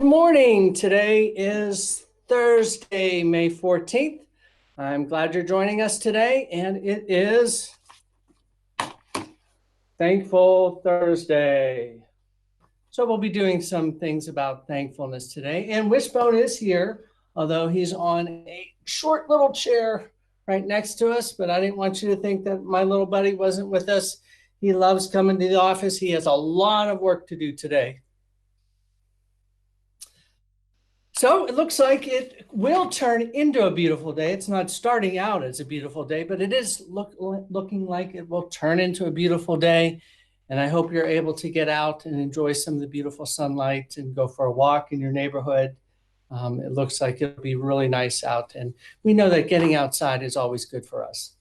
Good morning. Today is Thursday, May 14th. I'm glad you're joining us today, and it is Thankful Thursday. So we'll be doing some things about thankfulness today. And Wishbone is here, although he's on a short little chair right next to us. But I didn't want you to think that my little buddy wasn't with us. He loves coming to the office. He has a lot of work to do today. So it looks like it will turn into a beautiful day. It's not starting out as a beautiful day, but it is looking like it will turn into a beautiful day. And I hope you're able to get out and enjoy some of the beautiful sunlight and go for a walk in your neighborhood. It looks like it'll be really nice out. And we know that getting outside is always good for us.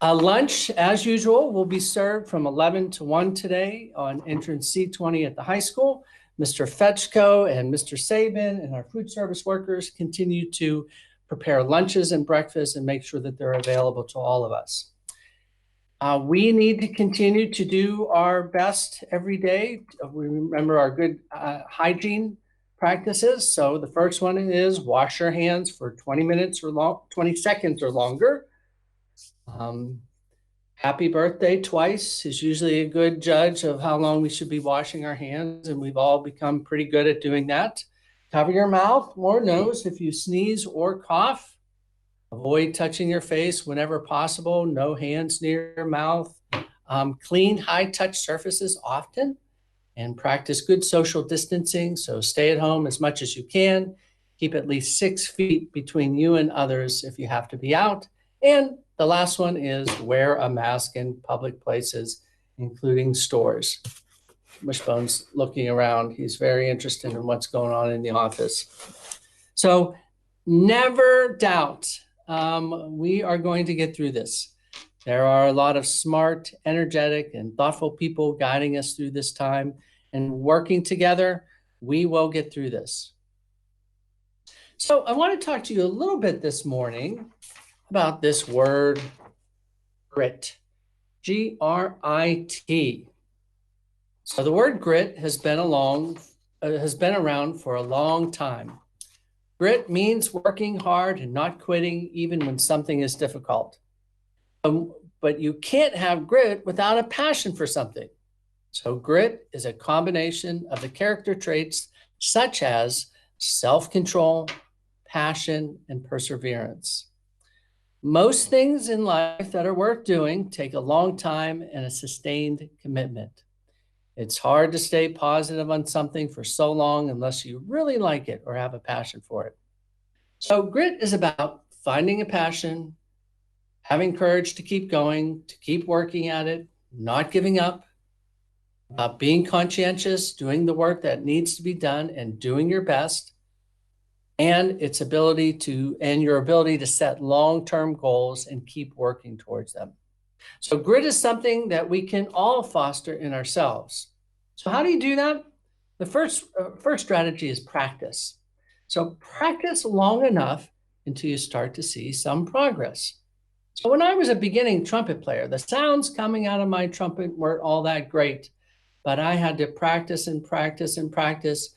Lunch, as usual, will be served from 11 to 1 today on entrance C20 at the high school. Mr. Fetchko and Mr. Sabin and our food service workers continue to prepare lunches and breakfast and make sure that they're available to all of us. We need to continue to do our best every day. We remember our good hygiene practices. So the first one is wash your hands for 20 minutes or 20 seconds or longer. Happy birthday twice is usually a good judge of how long we should be washing our hands, and we've all become pretty good at doing that. Cover your mouth or nose if you sneeze or cough. Avoid touching your face whenever possible. No hands near your mouth. Clean high-touch surfaces often, and practice good social distancing. So stay at home as much as you can. Keep at least 6 feet between you and others if you have to be out. And the last one is wear a mask in public places, including stores. Wishbone's looking around. He's very interested in what's going on in the office. So never doubt we are going to get through this. There are a lot of smart, energetic, and thoughtful people guiding us through this time. And working together, we will get through this. So I want to talk to you a little bit this morning about this word grit, G-R-I-T. So the word grit has been around for a long time. Grit means working hard and not quitting even when something is difficult. But you can't have grit without a passion for something. So grit is a combination of the character traits such as self-control, passion, and perseverance. Most things in life that are worth doing take a long time and a sustained commitment. It's hard to stay positive on something for so long unless you really like it or have a passion for it. So grit is about finding a passion, having courage to keep going, to keep working at it, not giving up, about being conscientious, doing the work that needs to be done and doing your best, and your ability to set long-term goals and keep working towards them. So grit is something that we can all foster in ourselves. So how do you do that? The first strategy is practice. So practice long enough until you start to see some progress. So when I was a beginning trumpet player, the sounds coming out of my trumpet weren't all that great, but I had to practice and practice and practice.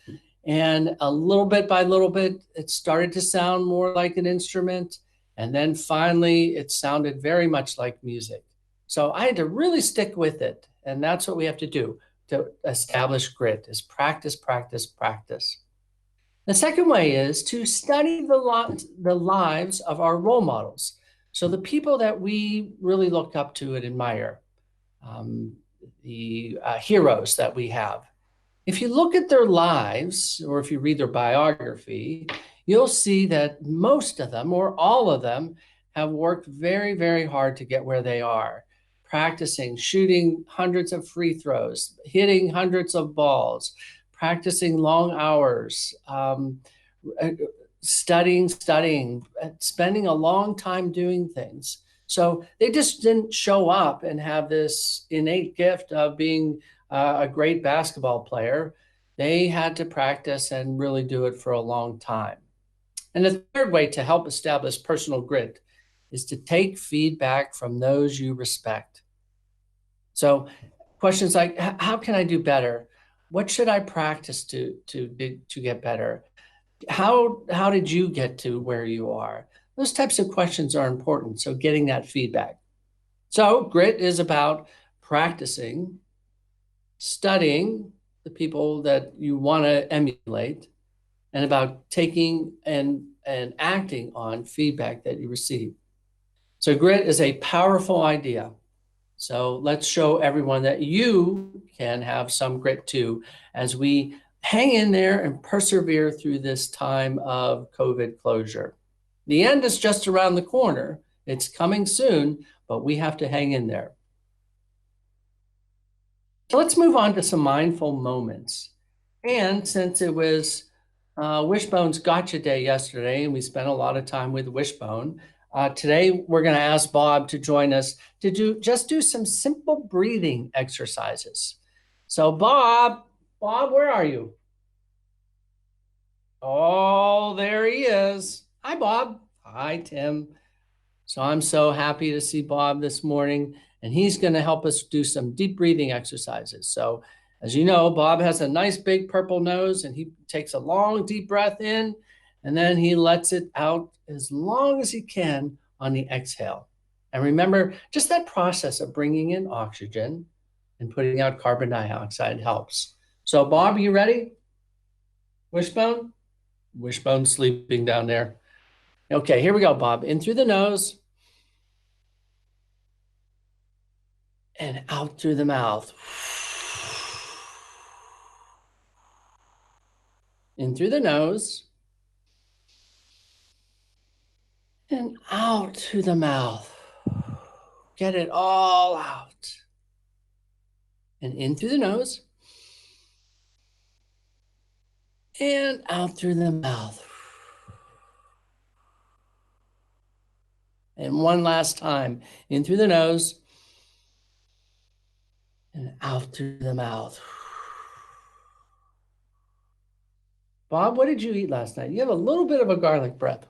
And a little bit by little bit, it started to sound more like an instrument. And then finally, it sounded very much like music. So I had to really stick with it. And that's what we have to do to establish grit, is practice, practice, practice. The second way is to study the lives of our role models. So the people that we really look up to and admire, the heroes that we have. If you look at their lives, or if you read their biography, you'll see that most of them, or all of them, have worked very, very hard to get where they are, practicing, shooting hundreds of free throws, hitting hundreds of balls, practicing long hours, studying, spending a long time doing things. So they just didn't show up and have this innate gift of being a great basketball player. They had to practice and really do it for a long time. And the third way to help establish personal grit is to take feedback from those you respect. So questions like, how can I do better? what should I practice to get better? How did you get to where you are? Those types of questions are important. So getting that feedback. So grit is about practicing, studying the people that you want to emulate, and about taking and acting on feedback that you receive. So grit is a powerful idea. So let's show everyone that you can have some grit too as we hang in there and persevere through this time of COVID closure. The end is just around the corner. It's coming soon, but we have to hang in there. So let's move on to some mindful moments. And since it was Wishbone's Gotcha Day yesterday, and we spent a lot of time with Wishbone, today we're going to ask Bob to join us to do some simple breathing exercises. So Bob, where are you? Oh, there he is. Hi, Bob. Hi, Tim. So I'm so happy to see Bob this morning, and he's going to help us do some deep breathing exercises. So as you know, Bob has a nice big purple nose, and he takes a long deep breath in, and then he lets it out as long as he can on the exhale. And remember, just that process of bringing in oxygen and putting out carbon dioxide helps. So Bob, you ready? Wishbone? Wishbone's sleeping down there. Okay, here we go, Bob. In through the nose and out through the mouth. In through the nose and out through the mouth. Get it all out. And in through the nose and out through the mouth. And one last time, in through the nose and out through the mouth. Bob, what did you eat last night? You have a little bit of a garlic breath.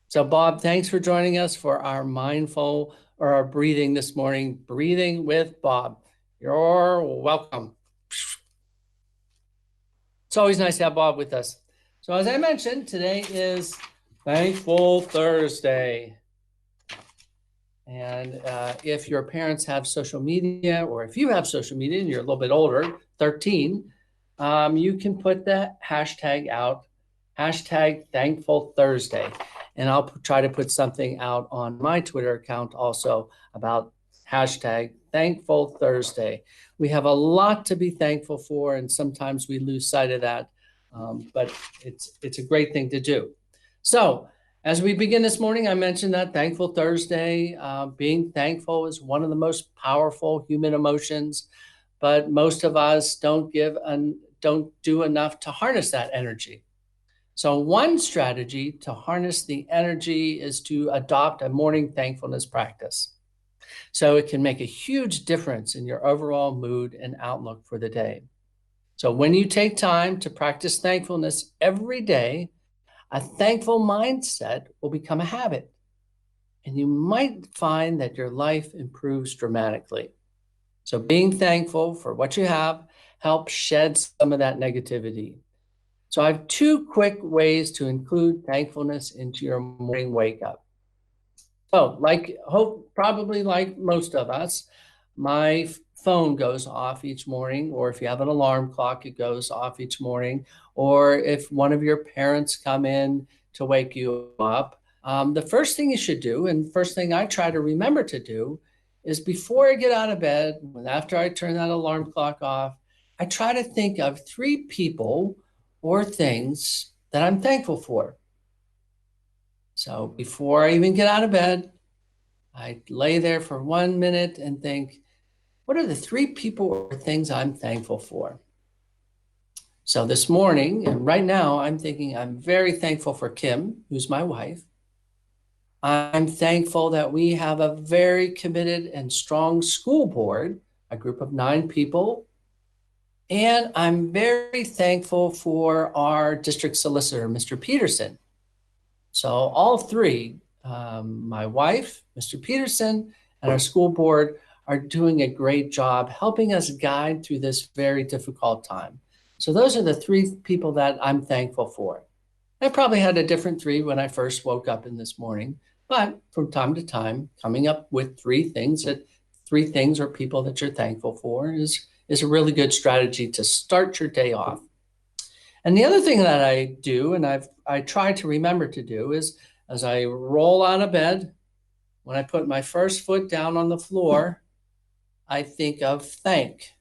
So Bob, thanks for joining us for our mindful or our breathing this morning, breathing with Bob. You're welcome. It's always nice to have Bob with us. So as I mentioned, today is Thankful Thursday. And if your parents have social media, or if you have social media and you're a little bit older, 13, you can put the hashtag out, hashtag Thankful Thursday. And I'll try to put something out on my Twitter account also about hashtag Thankful Thursday. We have a lot to be thankful for, and sometimes we lose sight of that, but it's a great thing to do. So as we begin this morning, I mentioned that Thankful Thursday. Being thankful is one of the most powerful human emotions, but most of us don't do enough to harness that energy. So one strategy to harness the energy is to adopt a morning thankfulness practice. So it can make a huge difference in your overall mood and outlook for the day. So when you take time to practice thankfulness every day, a thankful mindset will become a habit, and you might find that your life improves dramatically. So being thankful for what you have helps shed some of that negativity. So I have two quick ways to include thankfulness into your morning wake up. So probably like most of us, my phone goes off each morning, or if you have an alarm clock, it goes off each morning, or if one of your parents come in to wake you up, the first thing you should do, and first thing I try to remember to do, is before I get out of bed, after I turn that alarm clock off, I try to think of 3 people or things that I'm thankful for. So before I even get out of bed, I lay there for 1 minute and think, what are the 3 people or things I'm thankful for? So this morning, and right now, I'm thinking I'm very thankful for Kim, who's my wife. I'm thankful that we have a very committed and strong school board, a group of 9 people. And I'm very thankful for our district solicitor, Mr. Peterson. So all 3, my wife, Mr. Peterson, and our school board are doing a great job helping us guide through this very difficult time. So those are the three people that I'm thankful for. I probably had a different three when I first woke up in this morning, but from time to time, coming up with three things or people that you're thankful for is a really good strategy to start your day off. And the other thing that I do, and I try to remember to do, is as I roll out of bed, when I put my first foot down on the floor, I think of thank.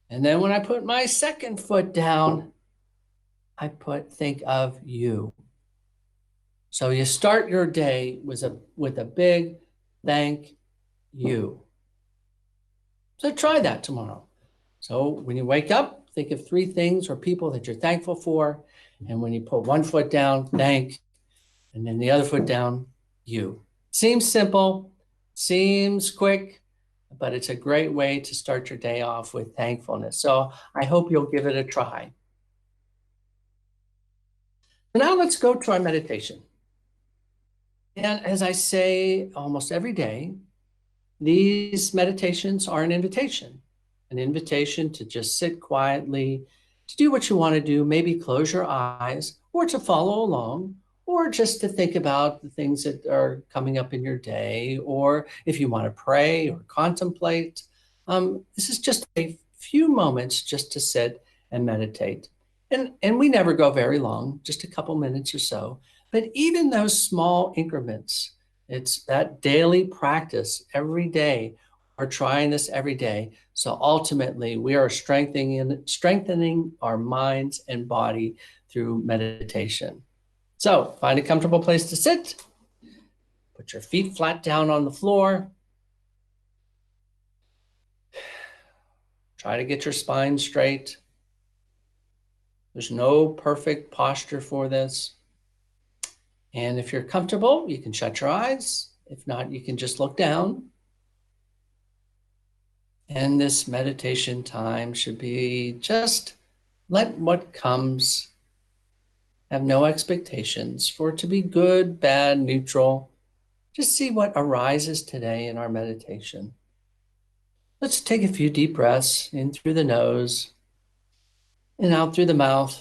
And then when I put my second foot down, I think of you. So you start your day with a big thank you. So try that tomorrow. So when you wake up, think of three things or people that you're thankful for. And when you put one foot down, thank, and then the other foot down, you. Seems simple, seems quick, but it's a great way to start your day off with thankfulness. So I hope you'll give it a try. Now let's go to our meditation. And as I say almost every day, these meditations are an invitation to just sit quietly, to do what you want to do, maybe close your eyes, or to follow along, or just to think about the things that are coming up in your day, or if you want to pray or contemplate. This is just a few moments just to sit and meditate. And we never go very long, just a couple minutes or so. But even those small increments, it's that daily practice every day, or trying this every day. So ultimately, we are strengthening our minds and body through meditation. So find a comfortable place to sit. Put your feet flat down on the floor. Try to get your spine straight. There's no perfect posture for this. And if you're comfortable, you can shut your eyes. If not, you can just look down. And this meditation time should be just let what comes, have no expectations for it to be good, bad, neutral. Just see what arises today in our meditation. Let's take a few deep breaths in through the nose and out through the mouth.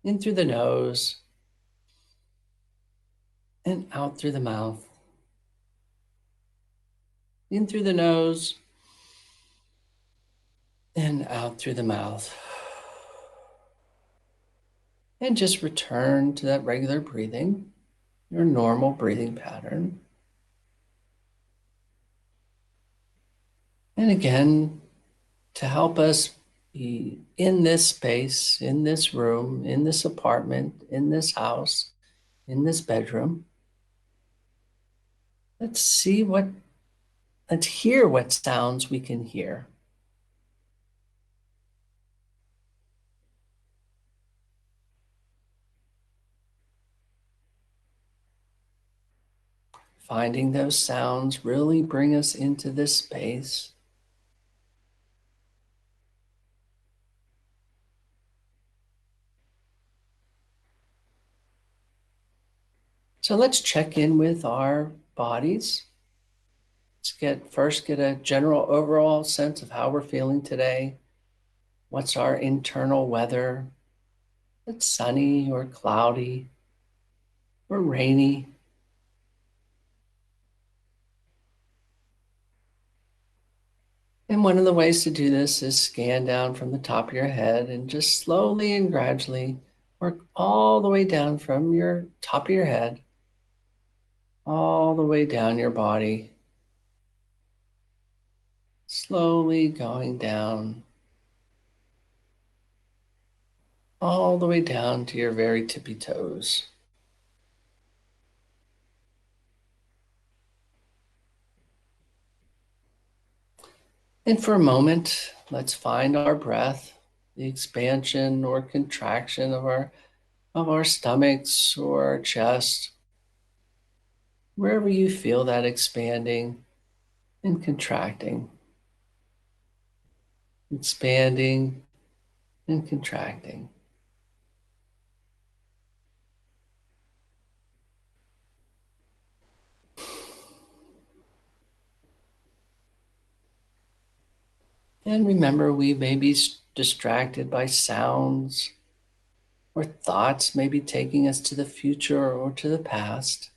In through the nose and out through the mouth. In through the nose and out through the mouth. And just return to that regular breathing, your normal breathing pattern. And again, to help us be in this space, in this room, in this apartment, in this house, in this bedroom, let's hear what sounds we can hear. Finding those sounds really bring us into this space. So let's check in with our bodies. Let's first get a general overall sense of how we're feeling today. What's our internal weather? It's sunny or cloudy or rainy. And one of the ways to do this is scan down from the top of your head and just slowly and gradually work all the way down from your top of your head, all the way down your body, slowly going down, all the way down to your very tippy toes. And for a moment, let's find our breath, the expansion or contraction of our stomachs or our chest, wherever you feel that expanding and contracting, expanding and contracting. And remember, we may be distracted by sounds or thoughts maybe taking us to the future or to the past.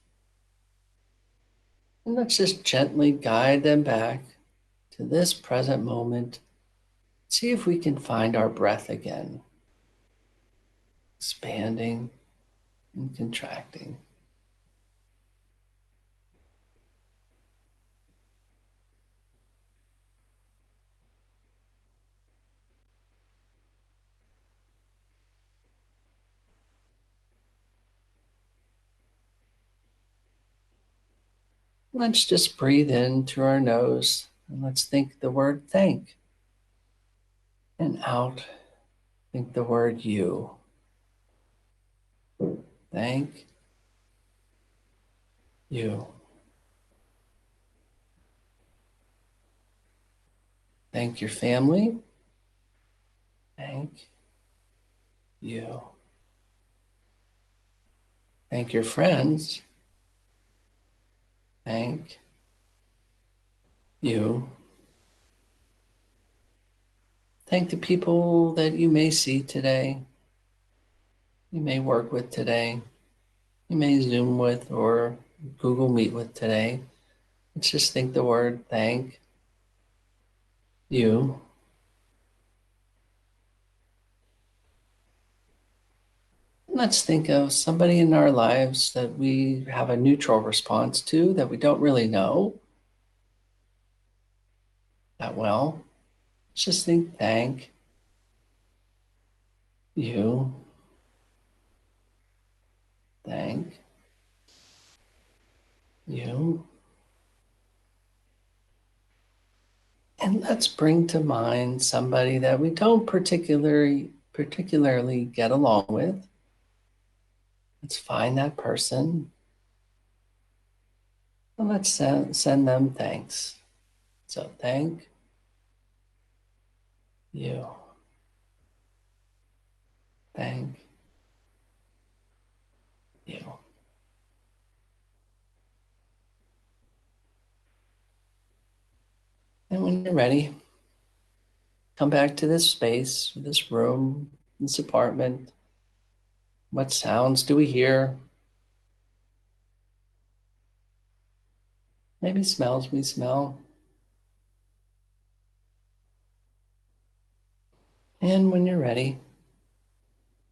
And let's just gently guide them back to this present moment. See if we can find our breath again, expanding and contracting. Let's just breathe in through our nose and let's think the word thank. And out, think the word you. Thank you. Thank your family. Thank you. Thank your friends. Thank you. Thank the people that you may see today, you may work with today, you may Zoom with or Google Meet with today. Let's just think the word thank you. Let's think of somebody in our lives that we have a neutral response to that we don't really know that well. Let's just think thank you. Thank you. And let's bring to mind somebody that we don't particularly get along with. Let's find that person and let's send them thanks. So thank you. Thank you. And when you're ready, come back to this space, this room, this apartment. What sounds do we hear? Maybe smells we smell. And when you're ready,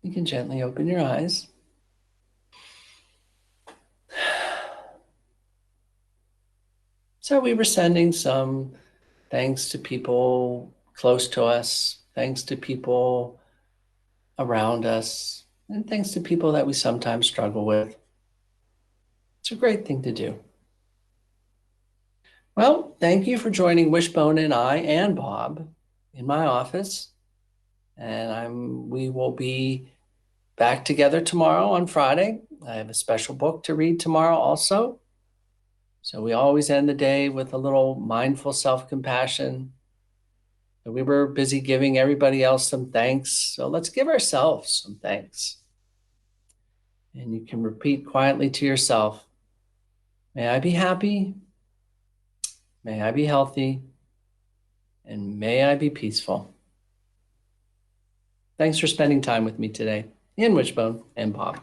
you can gently open your eyes. So we were sending some thanks to people close to us, thanks to people around us, and thanks to people that we sometimes struggle with. It's a great thing to do. Well, thank you for joining Wishbone and I and Bob in my office. And we will be back together tomorrow on Friday. I have a special book to read tomorrow also. So we always end the day with a little mindful self-compassion. We were busy giving everybody else some thanks. So let's give ourselves some thanks. And you can repeat quietly to yourself, may I be happy, may I be healthy, and may I be peaceful. Thanks for spending time with me today in Wishbone and Bob.